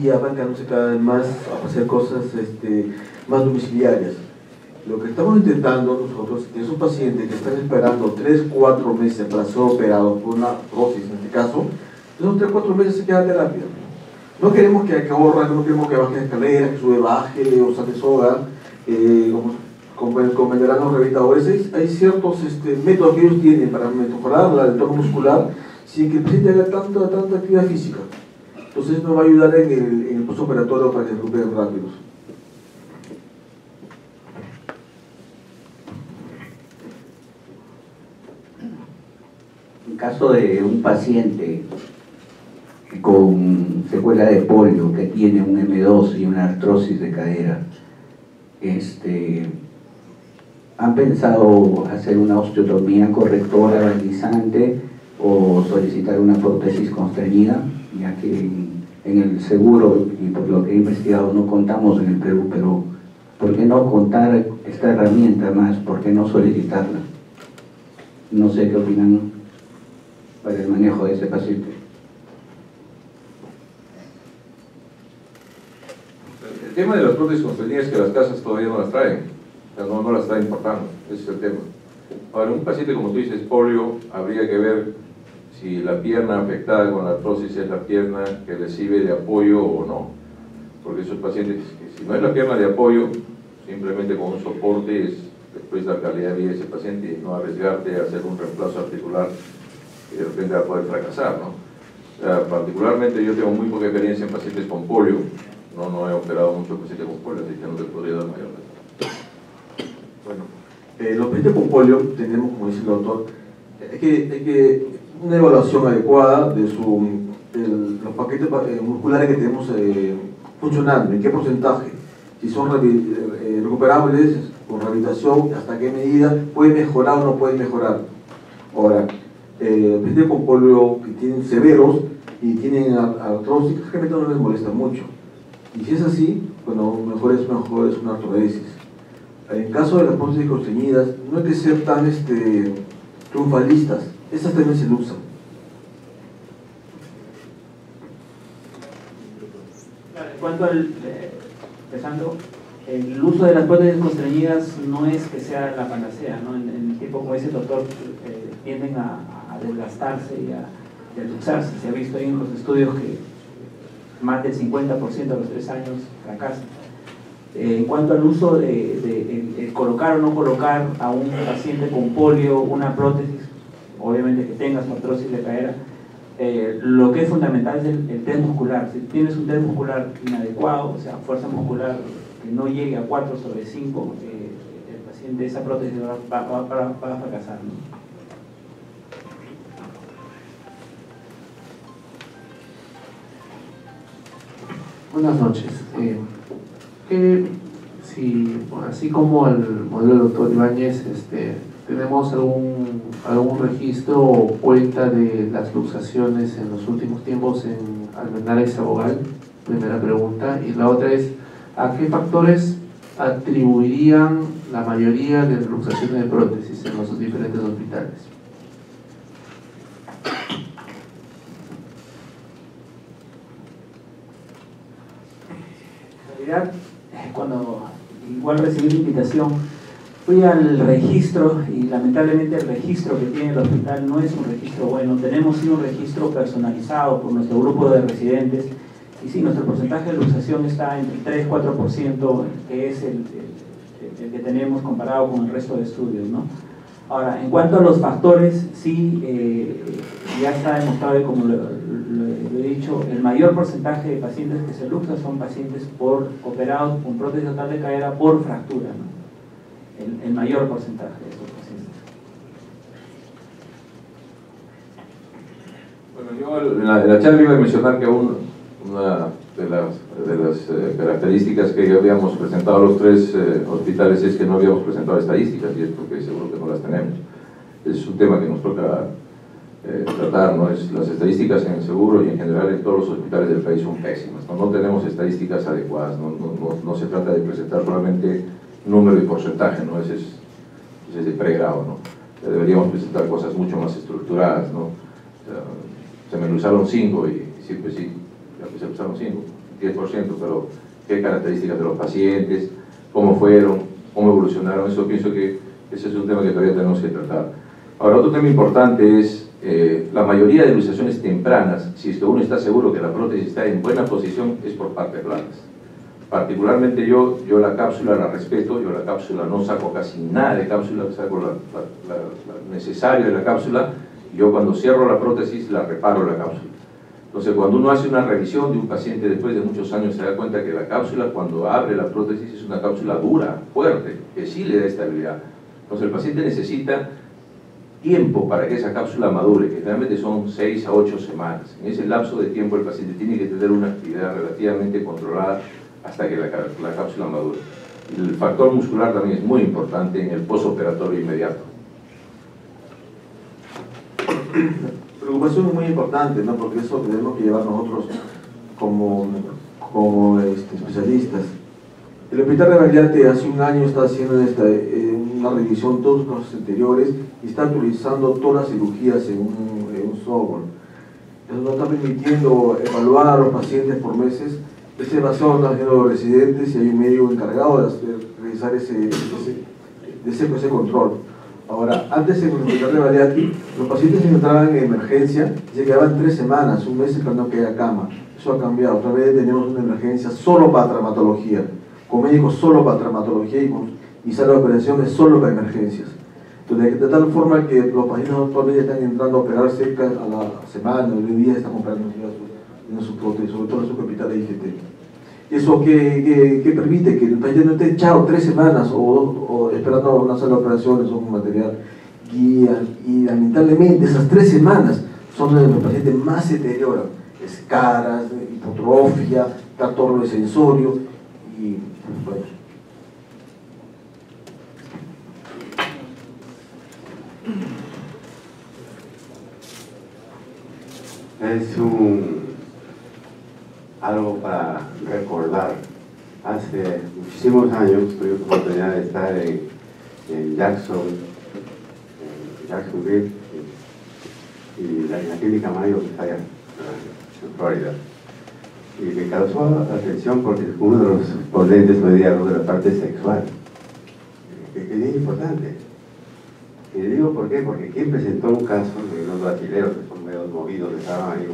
Y abancándose cada vez más a hacer cosas más domiciliarias. Lo que estamos intentando nosotros es que esos pacientes que están esperando 3-4 meses para ser operados por una artrosis, en este caso, esos 3-4 meses se queda terapia. No queremos que ahorre, no queremos que baje escaleras, que sube, baje o saque soga, como venderán los rehabilitadores. Hay ciertos métodos que ellos tienen para mejorar el entorno muscular sin que el paciente haga tanta actividad física. Entonces nos va a ayudar en el postoperatorio para que se recuperen rápidos. En caso de un paciente con secuela de polio que tiene un M2 y una artrosis de cadera, ¿han pensado hacer una osteotomía correctora balizante o solicitar una prótesis constreñida? Ya que en el seguro, y por lo que he investigado, no contamos en el Perú, pero ¿por qué no contar esta herramienta más? ¿Por qué no solicitarla? No sé qué opinan para el manejo de ese paciente. El tema de las prótesis constreñidas es que las casas todavía no las traen, o sea, no las están importando, ese es el tema. Ahora, un paciente como tú dices, polio, habría que ver si la pierna afectada con la artrosis es la pierna que recibe de apoyo o no, porque esos pacientes, que si no es la pierna de apoyo, simplemente con un soporte es después la calidad de vida de ese paciente y no arriesgarte a hacer un reemplazo articular que de repente va a poder fracasar, ¿no? O sea, particularmente yo tengo muy poca experiencia en pacientes con polio, no he operado mucho pacientes con polio, así que no te podría dar mayor detalle. Bueno, los pacientes con polio tenemos, como dice el doctor, hay que una evaluación adecuada de los paquetes musculares que tenemos funcionando, en qué porcentaje, si son recuperables con rehabilitación, hasta qué medida puede mejorar o no puede mejorar. Ahora, los pacientes con polio que tienen severos y tienen artrosis, realmente no les molesta mucho. Y si es así, bueno, mejor es una artrodesis. En caso de las prótesis constreñidas, no hay que ser tan triunfalistas. Esas también se usan. En cuanto al, empezando, el uso de las prótesis constreñidas no es que sea la panacea, ¿no? En el tiempo, como dice el doctor, tienden a desgastarse y a luxarse. Se ha visto ahí en los estudios que más del 50% a los 3 años fracasan. En cuanto al uso de colocar o no colocar a un paciente con polio una prótesis, obviamente que tenga su artrosis de cadera, lo que es fundamental es el test muscular. Si tienes un test muscular inadecuado, o sea, fuerza muscular que no llegue a 4/5, el paciente, esa prótesis va a fracasar, ¿no? Buenas noches. Así como el modelo del doctor Ibáñez, ¿tenemos algún registro o cuenta de las luxaciones en los últimos tiempos en Almenara y Sabogal? Primera pregunta. Y la otra es, ¿a qué factores atribuirían la mayoría de las luxaciones de prótesis en los diferentes hospitales? En realidad, cuando igual recibí la invitación, fui al registro y lamentablemente el registro que tiene el hospital no es un registro bueno. Tenemos sí un registro personalizado por nuestro grupo de residentes y sí, nuestro porcentaje de luxación está entre 3-4%, que es el que tenemos comparado con el resto de estudios, ¿no? Ahora, en cuanto a los factores, sí, ya está demostrado, y como lo he dicho, el mayor porcentaje de pacientes que se luxan son pacientes operados con prótesis total de cadera por fractura, ¿no? El mayor porcentaje de estos pacientes. Bueno, yo en la charla iba a mencionar que una de las características que habíamos presentado a los 3 hospitales es que no habíamos presentado estadísticas, y es porque seguro que no las tenemos. Es un tema que nos toca tratar, ¿no? Las estadísticas en el seguro y en general en todos los hospitales del país son pésimas, ¿no? No tenemos estadísticas adecuadas, no se trata de presentar solamente número y porcentaje, ¿no? Ese es de pregrado, ¿no? Deberíamos presentar cosas mucho más estructuradas, ¿no? O sea, se me lo usaron 5 y siempre sí, ya se usaron 5, 10%, pero qué características de los pacientes, cómo fueron, cómo evolucionaron, eso pienso que ese es un tema que todavía tenemos que tratar. Ahora, otro tema importante es la mayoría de luxaciones tempranas, si es que uno está seguro que la prótesis está en buena posición, es por partes blandas. Particularmente yo la cápsula la respeto, yo la cápsula no saco casi nada de cápsula, saco lo necesario de la cápsula, y yo cuando cierro la prótesis la reparo la cápsula. Entonces, cuando uno hace una revisión de un paciente después de muchos años, se da cuenta que la cápsula, cuando abre la prótesis, es una cápsula dura, fuerte, que sí le da estabilidad. Entonces, el paciente necesita tiempo para que esa cápsula madure, que realmente son 6 a 8 semanas. En ese lapso de tiempo, el paciente tiene que tener una actividad relativamente controlada hasta que la cápsula madure. El factor muscular también es muy importante en el postoperatorio inmediato. Preocupación muy importante, ¿no? Porque eso tenemos que llevar nosotros como especialistas. El Hospital Rebagliati hace un año está haciendo una revisión de todos los casos anteriores y está actualizando todas las cirugías en un software. Eso nos está permitiendo evaluar a los pacientes por meses. Ese basado está haciendo los residentes y hay un médico encargado de realizar ese control. Ahora, antes en el Hospital Rebagliati, los pacientes entraban en emergencia y se quedaban 3 semanas, un mes esperando que haya cama. Eso ha cambiado. Otra vez tenemos una emergencia solo para traumatología, con médicos solo para traumatología y sala de operaciones solo para emergencias. Entonces, de tal forma que los pacientes actualmente están entrando a operar cerca a la semana, hoy día están operando en su prótesis, sobre todo en su capital de IGT. Eso que permite que el paciente no esté echado 3 semanas o esperando una sala de operaciones o un material guía, y lamentablemente esas 3 semanas son donde los pacientes más se deterioran, escaras, hipotrofia, trastorno de sensorio y bueno. Es algo para recordar. Hace muchísimos años tuve la oportunidad de estar en Jacksonville y la clínica Mayo que está allá en Florida. Y me causó atención porque uno de los ponentes me dio algo de la parte sexual, que es importante. Y le digo por qué, porque quien presentó un caso de unos brasileños que son medio movidos, que estaban ahí,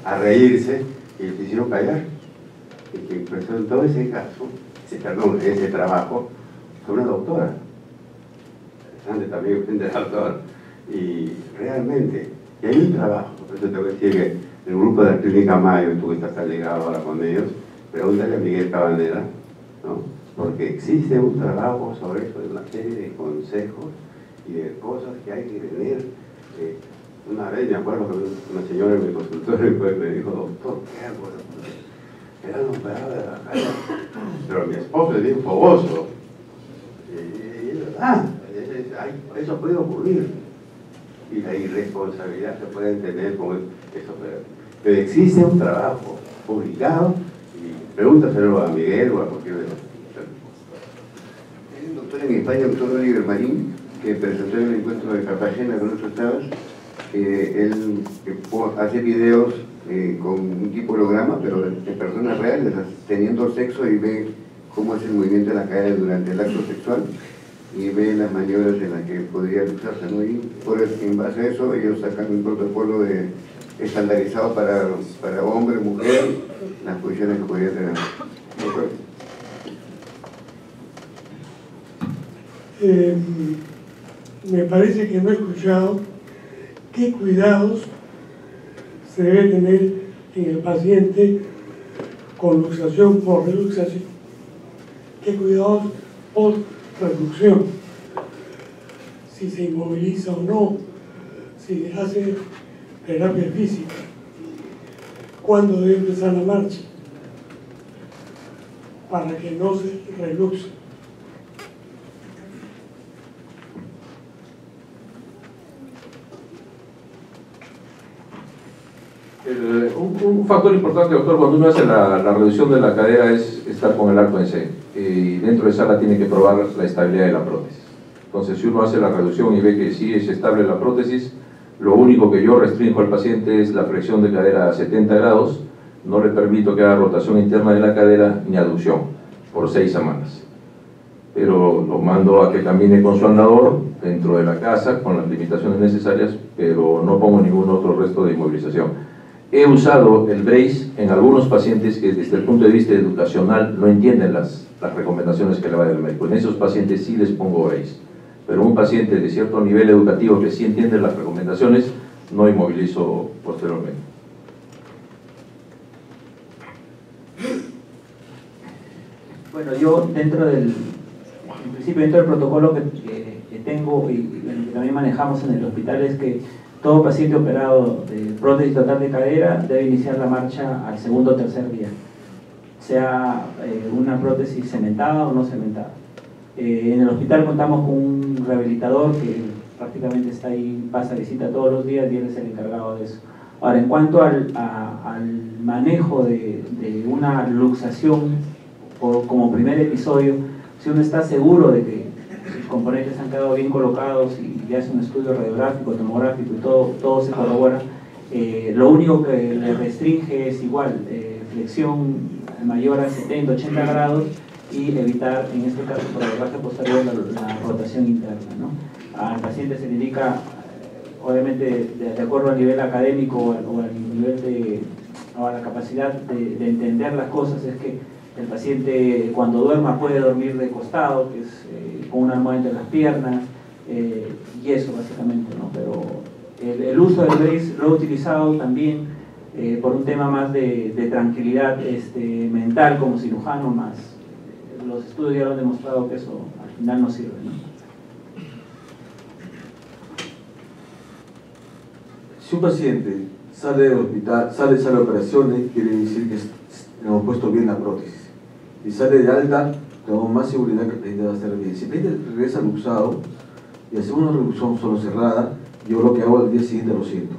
a reírse y les hicieron callar. Y quien presentó ese caso, ese trabajo, fue una doctora. Interesante también, frente al doctor. Y realmente, y hay un trabajo, por eso tengo que decir que el grupo de la Clínica Mayo, tú que estás ligado ahora con ellos, pregúntale a Miguel Cabanera, ¿no? Porque existe un trabajo sobre eso, de una serie de consejos y de cosas que hay que tener. Una vez me acuerdo que una señora en mi consultorio me dijo, doctor, ¿qué hago? Era operado de la cara. Pero mi esposo es bien fogoso. Y es verdad, eso puede ocurrir. Y la irresponsabilidad se puede entender con eso. Pero existe un trabajo publicado, y pregúntaselo a Miguel o a cualquier de los. Hay un doctor en España, el doctor Oliver Marín, que presentó en el encuentro de Cartagena con otros estados, él hace videos con un tipo holograma, pero de personas reales, teniendo sexo, y ve cómo es el movimiento de la cadera durante el acto sexual, y ve las maniobras en las que podría usarse, ¿no? Y en base a eso ellos sacan un protocolo estandarizado para hombre, mujer, las posiciones que podría tener. Me parece que no he escuchado qué cuidados se debe tener en el paciente con luxación por reluxación, qué cuidados por reducción, si se inmoviliza o no, si hace terapia física, cuándo debe empezar la marcha para que no se reluxe. Un factor importante, doctor, cuando uno hace la reducción de la cadera es estar con el arco en C. Y dentro de sala tiene que probar la estabilidad de la prótesis. Entonces, si uno hace la reducción y ve que sí es estable la prótesis, lo único que yo restringo al paciente es la flexión de cadera a 70 grados no le permito que haga rotación interna de la cadera ni aducción por 6 semanas. Pero lo mando a que camine con su andador dentro de la casa con las limitaciones necesarias, pero no pongo ningún otro resto de inmovilización. He usado el brace en algunos pacientes que desde el punto de vista educacional no entienden las recomendaciones que le va a dar el médico. En esos pacientes sí les pongo brace, pero un paciente de cierto nivel educativo que sí entiende las recomendaciones, no inmovilizo posteriormente. Bueno, yo en principio dentro del protocolo que tengo y que también manejamos en el hospital es que todo paciente operado de prótesis total de cadera debe iniciar la marcha al segundo o tercer día, sea una prótesis cementada o no cementada. En el hospital contamos con un rehabilitador que prácticamente está ahí, pasa visita todos los días y él es el encargado de eso. Ahora, en cuanto al manejo de una luxación como primer episodio, si uno está seguro de que sus componentes han quedado bien colocados y ya es un estudio radiográfico, tomográfico y todo se corrobora, lo único que le restringe es igual, flexión mayor a 70, 80 grados y evitar, en este caso por abordaje posterior, la rotación interna, ¿no? Al paciente se le indica, obviamente de acuerdo al nivel académico o al nivel o a la capacidad de entender las cosas, es que el paciente cuando duerma puede dormir de costado, que es con una almohada entre las piernas, y eso básicamente, ¿no? Pero el uso del brace lo he utilizado también por un tema más de tranquilidad mental como cirujano, más los estudios ya lo han demostrado que eso al final no sirve, ¿no? Si un paciente sale del hospital, sale de operaciones, quiere decir que hemos puesto bien la prótesis. Si sale de alta, tenemos más seguridad que el paciente va a estar bien. Si el paciente regresa luxado y hacemos una reducción solo cerrada, yo lo que hago al día siguiente lo siento.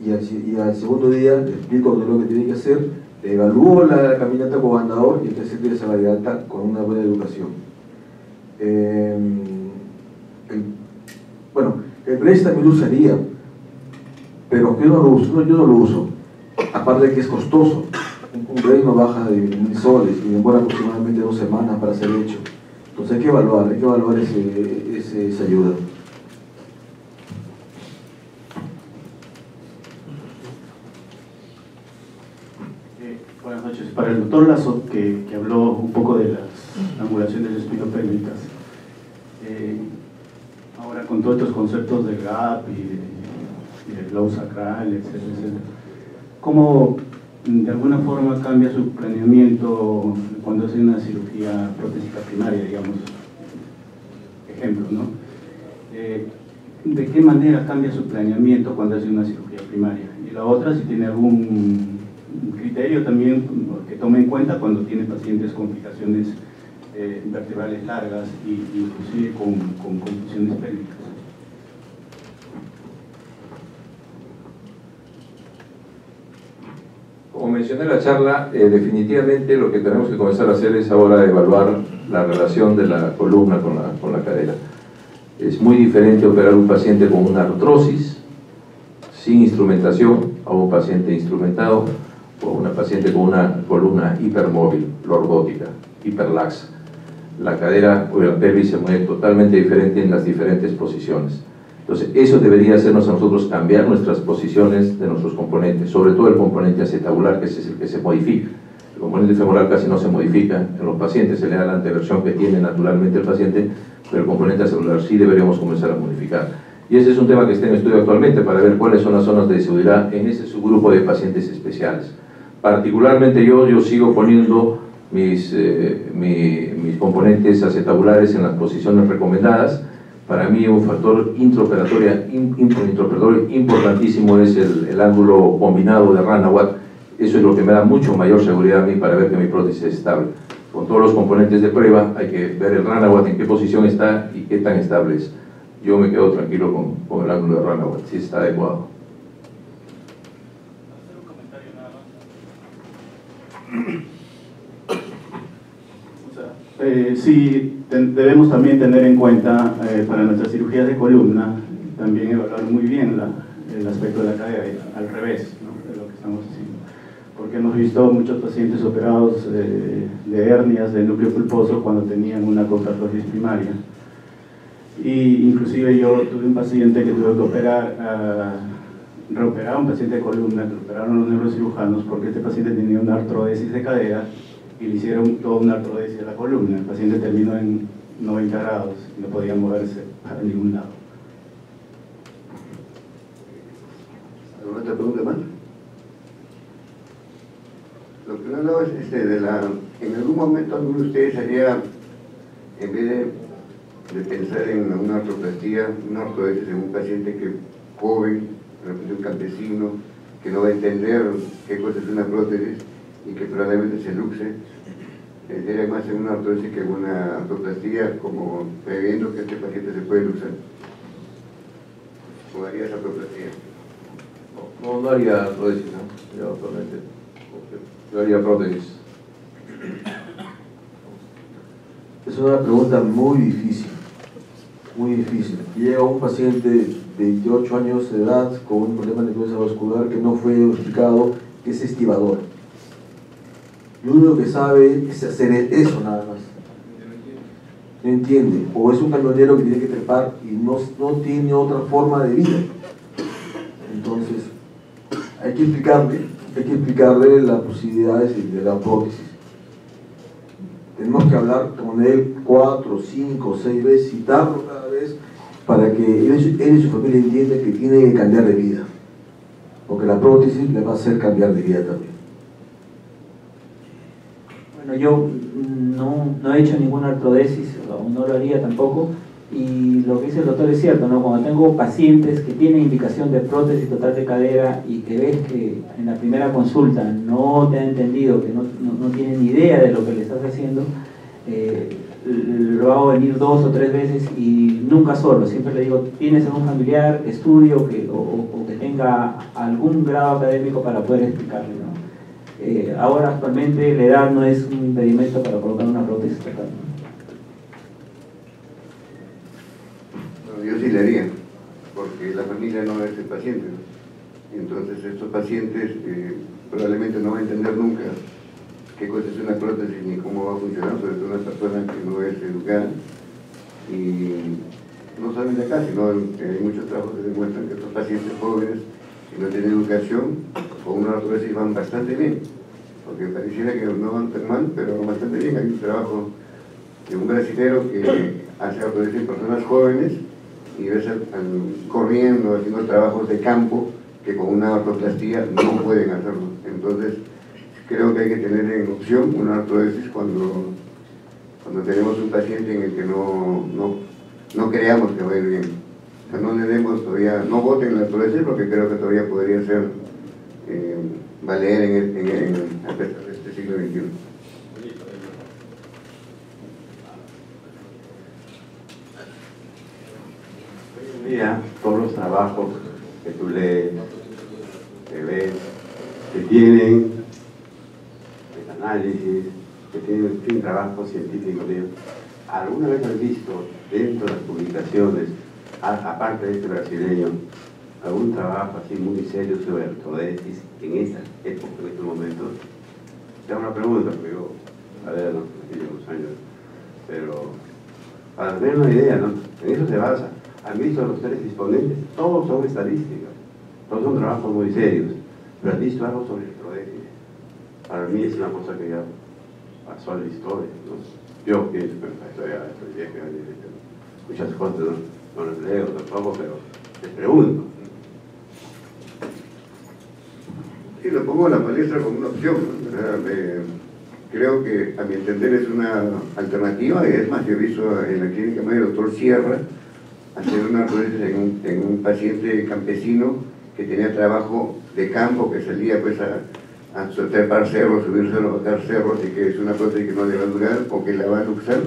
Y al segundo día le explico todo lo que tiene que hacer, le evalúo la caminata con andador y el paciente se va de alta con una buena educación. Bueno, el brace también lo usaría, pero yo no lo uso, aparte de que es costoso. Un brace no baja de 1.000 soles y demora aproximadamente 2 semanas para ser hecho. Entonces hay que evaluar esa ayuda. Buenas noches. Para el doctor Lazo, que habló un poco de las angulaciones espinopélvicas, ahora con todos estos conceptos del gap y del globo sacral, etcétera, ¿cómo de alguna forma cambia su planeamiento cuando hace una cirugía protésica primaria, digamos? Ejemplo, ¿no? ¿De qué manera cambia su planeamiento cuando hace una cirugía primaria? Y la otra, si tiene algún criterio también que tome en cuenta cuando tiene pacientes con fijaciones vertebrales largas y inclusive con confusiones pélvicas. Como mencioné en la charla, definitivamente lo que tenemos que comenzar a hacer es ahora evaluar la relación de la columna con la cadera. Es muy diferente operar un paciente con una artrosis sin instrumentación a un paciente instrumentado o una paciente con una columna hipermóvil, lordótica, hiperlaxa. La cadera o la pelvis se mueve totalmente diferente en las diferentes posiciones. Entonces, eso debería hacernos a nosotros cambiar nuestras posiciones de nuestros componentes, sobre todo el componente acetabular, que es el que se modifica. El componente femoral casi no se modifica en los pacientes, se le da la anteversión que tiene naturalmente el paciente, pero el componente acetabular sí deberíamos comenzar a modificar. Y ese es un tema que está en estudio actualmente para ver cuáles son las zonas de seguridad en ese subgrupo de pacientes especiales. Particularmente yo sigo poniendo mis componentes acetabulares en las posiciones recomendadas. Para mí un factor intraoperatorio importantísimo es el ángulo combinado de Ranawat. Eso es lo que me da mucho mayor seguridad a mí para ver que mi prótesis es estable. Con todos los componentes de prueba hay que ver el Ranawat en qué posición está y qué tan estable es. Yo me quedo tranquilo con el ángulo de Ranawat, si está adecuado. Sí, debemos también tener en cuenta para nuestras cirugías de columna, también evaluar muy bien el aspecto de la cadera, al revés, ¿no?, de lo que estamos haciendo. porque hemos visto muchos pacientes operados de hernias del núcleo pulposo cuando tenían una coproflosis primaria. Y inclusive yo tuve un paciente que tuve que reoperar a un paciente de columna, que operaron los neurocirujanos porque este paciente tenía una artrodesis de cadera y le hicieron toda una artrodesis de la columna. El paciente terminó en 90 grados y no podía moverse para ningún lado. ¿Alguna otra pregunta más? Lo que no hablaba es en algún momento alguno de ustedes haría, en vez de pensar en una artroplastía, una ortodesis en un paciente joven, de repente un campesino, que no va a entender qué cosa es una prótesis y que probablemente se luxe, sería más en una ortodesis que en una artroplastía, como previendo que este paciente se puede luxar? ¿O harías artroplastía? No haría prótesis, ¿no? Yo haría prótesis. Es una pregunta muy difícil, muy difícil. Llega un paciente de 28 años de edad con un problema de necrosis vascular que no fue diagnosticado, que es estibador. Lo único que sabe es hacer eso nada más. No entiende. O es un camionero que tiene que trepar y no tiene otra forma de vida. Entonces, hay que explicarle las posibilidades de la prótesis. Tenemos que hablar con él 4, 5, 6 veces, citarlo cada vez, para que él y su familia entiendan que tiene que cambiar de vida. Porque la prótesis le va a hacer cambiar de vida también. Bueno, yo no he hecho ninguna artrodesis, o no lo haría tampoco, y lo que dice el doctor es cierto, ¿no? Cuando tengo pacientes que tienen indicación de prótesis total de cadera y que ves que en la primera consulta no te han entendido, que no tienen ni idea de lo que le estás haciendo, lo hago venir 2 o 3 veces y nunca solo. Siempre le digo, ¿tienes algún familiar que estudie o que tenga algún grado académico para poder explicarle, ¿no? Ahora actualmente la edad no es un impedimento para colocar una prótesis total, ¿no? Yo sí le haría, porque la familia no es el paciente, ¿no? Entonces estos pacientes probablemente no van a entender nunca qué cosa es una prótesis ni cómo va a funcionar, sobre todo una persona que no es educada y no saben de acá, sino hay muchos trabajos que demuestran que estos pacientes jóvenes que no tienen educación con una prótesis van bastante bien, porque pareciera que no van tan mal, pero van bastante bien. Hay un trabajo de un brasilero que hace prótesis en personas jóvenes y ves corriendo, haciendo trabajos de campo que con una artroplastía no pueden hacerlo. Entonces, creo que hay que tener en opción una artrodesis cuando tenemos un paciente en el que no creamos que va a ir bien. O sea, no le demos todavía, no voten la artrodesis porque creo que todavía podría ser valer en este siglo XXI. Mira, todos los trabajos que tú lees, que ves, que tienen el análisis, que tienen trabajos científicos, ¿alguna vez has visto dentro de las publicaciones, aparte de este brasileño, algún trabajo así muy serio sobre artrodesis en esta época, en estos momentos? Te hago una pregunta, porque yo, a ver, no tengo unos años, pero para tener una idea, ¿no? En eso se basa. Han visto los 3 disponentes, todos son estadísticas, todos son trabajos muy serios, pero han visto algo sobre artrodesis. Para mí es una cosa que ya pasó a la historia, ¿no? Yo pienso que la historia estoy vieja, muchas cosas no las leo tampoco, pero les pregunto. Sí, lo pongo en la palestra como una opción, ¿no? Creo que a mi entender es una alternativa, y es más, yo he visto en la clínica médica del doctor Sierra hacer una artrodesis en un paciente campesino que tenía trabajo de campo, que salía pues a trepar cerros, subir cerros, bajar cerros, y que es una prótesis que no le va a durar o que la va a luxar,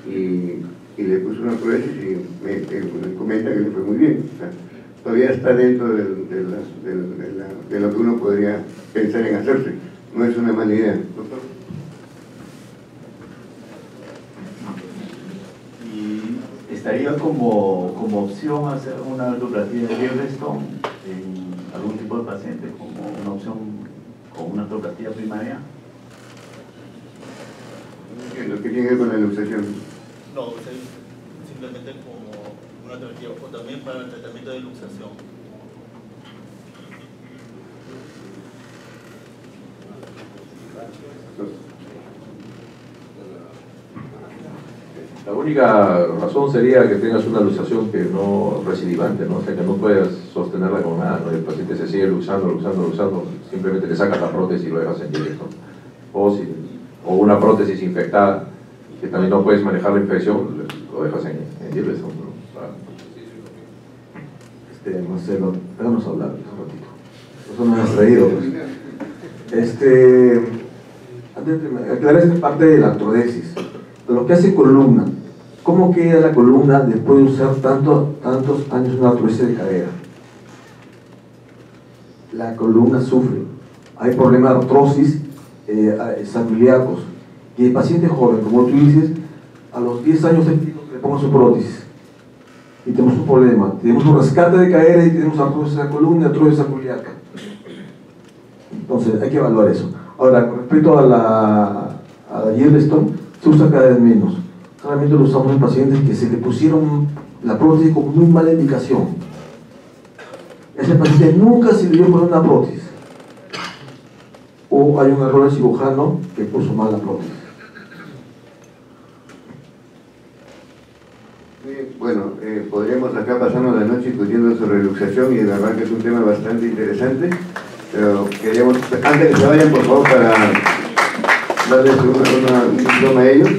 y le puso una prótesis y me comenta que le fue muy bien. O sea, todavía está dentro de lo que uno podría pensar en hacerse. No es una mala idea. ¿Doctor? ¿Y estaría como opción hacer una artroplastía de Lieberstone en algún tipo de paciente, como una opción con una artroplastia primaria? No entiendo, ¿qué tiene que ver con la luxación? No, o sea, simplemente como una alternativa, o también para el tratamiento de luxación. La única razón sería que tengas una luxación que no recidivante, ¿no? O sea, que no puedas sostenerla con nada, ¿no? El paciente se sigue luxando, simplemente le sacas la prótesis y lo dejas en directo. O una prótesis infectada, que también no puedes manejar la infección, lo dejas en directo, ¿no? Marcelo, déjanos hablar un ratito. Eso nos has traído, pues. Antes de aclarar esta parte de la artrodesis, de lo que hace columna. ¿Cómo queda la columna después de usar tantos años una artrodesis de cadera? La columna sufre. Hay problemas de artrosis sanguíneos. Y el paciente joven, como tú dices, a los 10 años le pongo su prótesis. Y tenemos un problema. Tenemos un rescate de cadera y tenemos artrosis de la columna y artrosis sanguíneca. Entonces hay que evaluar eso. Ahora, con respecto a la Yellowstone, se usa cada vez menos. Realmente lo usamos en pacientes que se le pusieron la prótesis con muy mala indicación. Ese paciente nunca se le dio poner una prótesis. O hay un error del cirujano que puso mal la prótesis. Bueno, podríamos acá pasarnos la noche discutiendo sobre luxación y de verdad que es un tema bastante interesante, pero queríamos, antes que se vayan por favor, para darles un diploma a ellos.